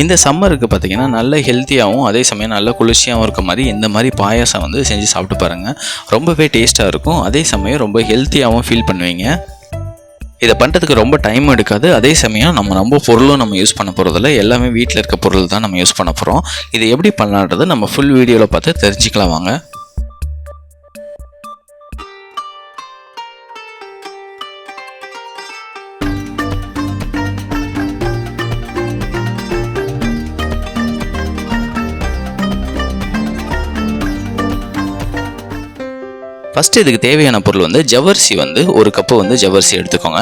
இந்த சம்மருக்கு பார்த்திங்கன்னா நல்ல ஹெல்த்தியாகவும் அதே சமயம் நல்ல குளிர்ச்சியாகவும் இருக்க மாதிரி இந்த மாதிரி பாயாசம் வந்து செஞ்சு சாப்பிட்டு பாருங்கள். ரொம்பவே டேஸ்ட்டாக இருக்கும், அதே சமயம் ரொம்ப ஹெல்த்தியாகவும் ஃபீல் பண்ணுவீங்க. இதை பண்ணுறதுக்கு ரொம்ப டைம் எடுக்காது, அதே சமயம் ரொம்ப பொருளும் நம்ம யூஸ் பண்ண போகிறதில்ல, எல்லாமே வீட்டில் இருக்க பொருள் தான் நம்ம யூஸ் பண்ண போகிறோம். இதை எப்படி பண்ணலான்றது நம்ம ஃபுல் வீடியோவில் பார்த்து தெரிஞ்சுக்கலாம் வாங்க. ஃபஸ்ட்டு இதுக்கு தேவையான பொருள் வந்து ஜவ்வரிசி வந்து ஒரு கப்பு வந்து ஜவ்வரிசி எடுத்துக்கோங்க.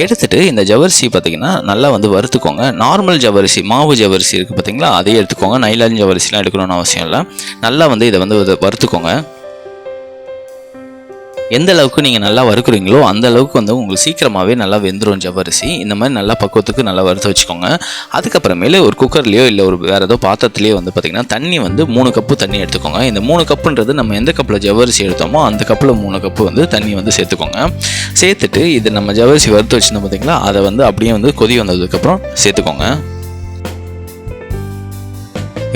எடுத்துகிட்டு இந்த ஜவ்வரிசி பார்த்திங்கன்னா நல்லா வந்து வறுத்துக்கோங்க. நார்மல் ஜவ்வரிசி மாவு ஜவ்வரிசி இருக்குது பார்த்திங்களா, அதையே எடுத்துக்கோங்க. நைலான் ஜவ்வரிசிலாம் எடுக்கணும்னு அவசியம் இல்லை. நல்லா வந்து இதை வந்து வறுத்துக்கோங்க. எந்த அளவுக்கு நீங்கள் நல்லா வறுக்குறீங்களோ அந்த அளவுக்கு வந்து உங்களுக்கு சீக்கிரமாகவே நல்லா வெந்துடும் ஜவ்வரிசி. இந்த மாதிரி நல்லா பக்குவத்துக்கு நல்லா வறுத்து வச்சுக்கோங்க. அதுக்கப்புறமேலே ஒரு குக்கர்லேயோ இல்லை ஒரு வேறு ஏதோ பாத்திரத்துலேயோ வந்து பார்த்திங்கன்னா தண்ணி வந்து 3 கப்பு தண்ணி எடுத்துக்கோங்க. இந்த 3 கப்புன்றது நம்ம எந்த கப்பில் ஜவ்வரிசி எடுத்தோமோ அந்த கப்பில் 3 கப்பு வந்து தண்ணி வந்து சேர்த்துக்கோங்க. சேர்த்துட்டு இது நம்ம ஜவ்வரிசி வறுத்து வச்சுருந்தோம் பார்த்திங்களா, அதை வந்து அப்படியே வந்து கொதி வந்ததுக்கப்புறம் சேர்த்துக்கோங்க.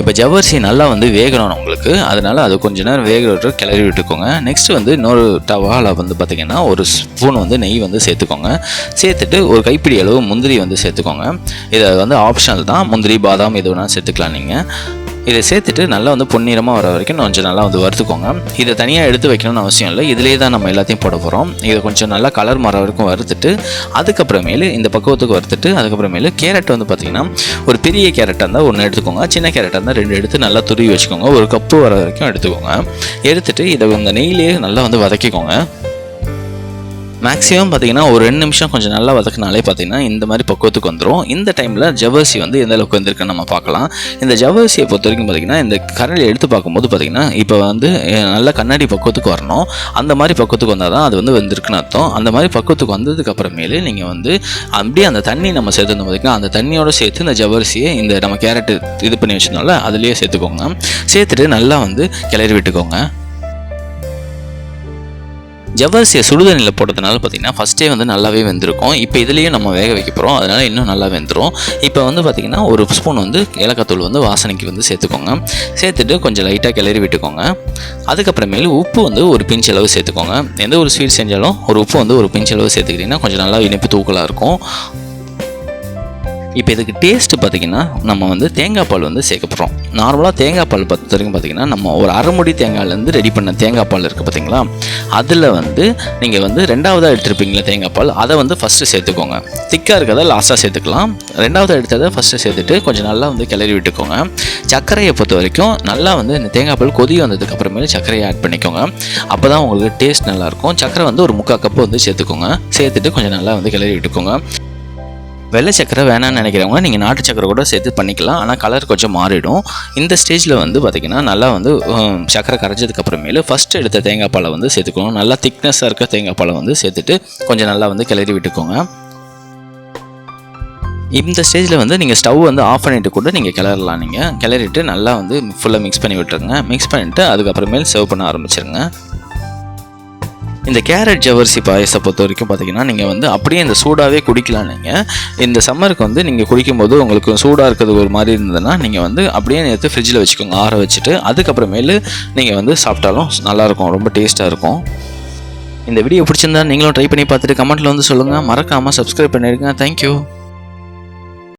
இப்போ ஜவ்வரிசி நல்லா வந்து வேகணும் உங்களுக்கு, அதனால் அது கொஞ்சம் நேரம் வேக விட்டு கிளறி விட்டுக்கோங்க. நெக்ஸ்ட் வந்து இன்னொரு டவாவில் வந்து பார்த்திங்கன்னா ஒரு ஸ்பூன் வந்து நெய் வந்து சேர்த்துக்கோங்க. சேர்த்துட்டு ஒரு கைப்பிடி அளவு முந்திரி வந்து சேர்த்துக்கோங்க. இதை வந்து ஆப்ஷனல் தான், முந்திரி பாதாம் எது வேணாலும் சேர்த்துக்கலாம் நீங்கள். இதை சேர்த்துட்டு நல்லா வந்து பொன்னிறமாக வர வரைக்கும் கொஞ்சம் நல்லா வந்து வறுத்துக்கோங்க. இதை தனியாக எடுத்து வைக்கணும்னு அவசியம் இல்லை, இதிலே தான் நம்ம எல்லாத்தையும் போட போகிறோம். இதை கொஞ்சம் நல்லா கலர் மாற வரைக்கும் வறுத்துட்டு அதுக்கப்புறமேலு இந்த பக்குவத்துக்கு வறுத்துட்டு அதுக்கப்புறமேலு கேரட் வந்து பார்த்திங்கன்னா ஒரு பெரிய கேரட்டாக இருந்தால் 1 எடுத்துக்கோங்க, சின்ன கேரட்டாக இருந்தால் 2 எடுத்து நல்லா துருவி வச்சுக்கோங்க. ஒரு கப்பு வர வரைக்கும் எடுத்துக்கோங்க. எடுத்துகிட்டு இதை இந்த நெய்லேயே நல்லா வந்து வதக்கிக்கோங்க. மேக்ஸிமம் பார்த்திங்கன்னா ஒரு 2 நிமிஷம் கொஞ்சம் நல்லா வதக்கினாலே பார்த்திங்கன்னா இந்த மாதிரி பக்குவத்துக்கு வந்துடும். இந்த டைமில் ஜவ்வரிசி வந்து எந்த அளவுக்கு வந்திருக்குன்னு நம்ம பார்க்கலாம். இந்த ஜவ்வரிசியை பொறுத்த வரைக்கும் பார்த்திங்கன்னா இந்த கரண்டில் எடுத்து பார்க்கும்போது பார்த்திங்கன்னா இப்போ வந்து நல்லா கண்ணாடி பக்குவத்துக்கு வரணும். அந்த மாதிரி பக்குவத்துக்கு வந்தால் தான் அது வந்து வந்திருக்குன்னு அர்த்தம். அந்த மாதிரி பக்குவத்துக்கு வந்ததுக்கு அப்புறமேலே நீங்கள் வந்து அப்படியே அந்த தண்ணி நம்ம சேர்த்துருந்தோம் பார்த்திங்கன்னா அந்த தண்ணியோடு சேர்த்து இந்த ஜவ்வரிசியை இந்த நம்ம கேரட்டு இது பண்ணி வச்சுருந்தோம்ல அதுலேயே சேர்த்துக்கோங்க. சேர்த்துட்டு நல்லா வந்து கிளறி விட்டுக்கோங்க. ஜவ்வரிசியை சுடுதண்ணியில் போட்டதுனால பார்த்திங்கன்னா ஃபஸ்ட்டே வந்து நல்லாவே வெந்திருக்கும். இப்போ இதுலேயும் நம்ம வேக வைக்க போகிறோம், அதனால் இன்னும் நல்லா வெந்துடும். இப்போ வந்து பார்த்திங்கன்னா ஒரு ஸ்பூன் வந்து ஏலக்காத்தூள் வந்து வாசனைக்கு வந்து சேர்த்துக்கோங்க. சேர்த்துட்டு கொஞ்சம் லைட்டாக கிளறி விட்டுக்கோங்க. அதுக்கப்புறமேலு உப்பு வந்து ஒரு பிஞ்ச் அளவு சேர்த்துக்கோங்க. எந்த ஒரு ஸ்வீட் செஞ்சாலும் ஒரு உப்பு வந்து ஒரு பிஞ்ச் அளவு சேர்த்துக்கிட்டிங்கன்னா கொஞ்சம் நல்லா இனிப்பு தூக்கலாக இருக்கும். இப்போ இதுக்கு டேஸ்ட்டு பார்த்திங்கன்னா நம்ம வந்து தேங்காய் பால் வந்து சேர்க்க போகிறோம். நார்மலாக தேங்காய் பால் பொறுத்த வரைக்கும் பார்த்திங்கன்னா நம்ம ஒரு அரை முடி தேங்காயிலேருந்து ரெடி பண்ண தேங்காய் பால் இருக்குது பார்த்திங்களா, அதில் வந்து நீங்கள் வந்து 2வதாக எடுத்துருப்பீங்களா தேங்காய் பால், அதை வந்து ஃபஸ்ட்டு சேர்த்துக்கோங்க. திக்காக இருக்கிறத லாஸ்ட்டாக சேர்த்துக்கலாம். 2வதாக எடுத்ததை ஃபஸ்ட்டு சேர்த்துட்டு கொஞ்சம் நல்லா வந்து கிளறி விட்டுக்கோங்க. சர்க்கரையை பொறுத்த வரைக்கும் நல்லா வந்து இந்த தேங்காய் பால் கொதி வந்ததுக்கப்புறமேலே சர்க்கரையை ஆட் பண்ணிக்கோங்க. அப்போ தான் உங்களுக்கு டேஸ்ட் நல்லாயிருக்கும். சர்க்கரை வந்து ஒரு 3/4 கப்பு வந்து சேர்த்துக்கோங்க. சேர்த்துட்டு கொஞ்சம் நல்லா வந்து கிளறி விட்டுக்கோங்க. வெள்ளை சக்கரை வேணான்னு நினைக்கிறவங்க நீங்கள் நாட்டு சக்கரை கூட சேர்த்து பண்ணிக்கலாம், ஆனால் கலர் கொஞ்சம் மாறிடும். இந்த ஸ்டேஜில் வந்து பார்த்திங்கன்னா நல்லா வந்து சக்கரை கரைஞ்சதுக்கப்புறமேலு ஃபஸ்ட்டு எடுத்த தேங்காய் பாலை வந்து சேர்த்துக்கணும். நல்லா திக்னஸாக இருக்க தேங்காய் பாலை வந்து சேர்த்துட்டு கொஞ்சம் நல்லா வந்து கிளறி விட்டுக்கோங்க. இந்த ஸ்டேஜில் வந்து நீங்கள் ஸ்டவ் வந்து ஆஃப் பண்ணிவிட்டு கூட நீங்கள் கிளறலாம். நீங்கள் கிளறிட்டு நல்லா வந்து ஃபுல்லாக மிக்ஸ் பண்ணி விட்டுருங்க. மிக்ஸ் பண்ணிவிட்டு அதுக்கப்புறமேல் சர்வ் பண்ண ஆரம்பிச்சிருங்க. இந்த கேரட் ஜவ்வரிசி பாயசத்தை பொறுத்த வரைக்கும் பார்த்திங்கன்னா நீங்கள் வந்து அப்படியே இந்த சூடாகவே குடிக்கலாம். நீங்கள் இந்த சம்மருக்கு வந்து நீங்கள் குடிக்கும்போது உங்களுக்கு சூடாக இருக்கிறது ஒரு மாதிரி இருந்ததுன்னா நீங்கள் வந்து அப்படியே எடுத்து ஃப்ரிட்ஜில் வச்சுக்கோங்க, ஆற வச்சுட்டு அதுக்கப்புறமேலு நீங்கள் வந்து சாப்பிட்டாலும் நல்லாயிருக்கும், ரொம்ப டேஸ்ட்டாக இருக்கும். இந்த வீடியோ பிடிச்சிருந்தா நீங்களும் ட்ரை பண்ணி பார்த்துட்டு கமெண்ட்டில் வந்து சொல்லுங்கள். மறக்காமல் சப்ஸ்கிரைப் பண்ணிடுங்க. தேங்க்யூ.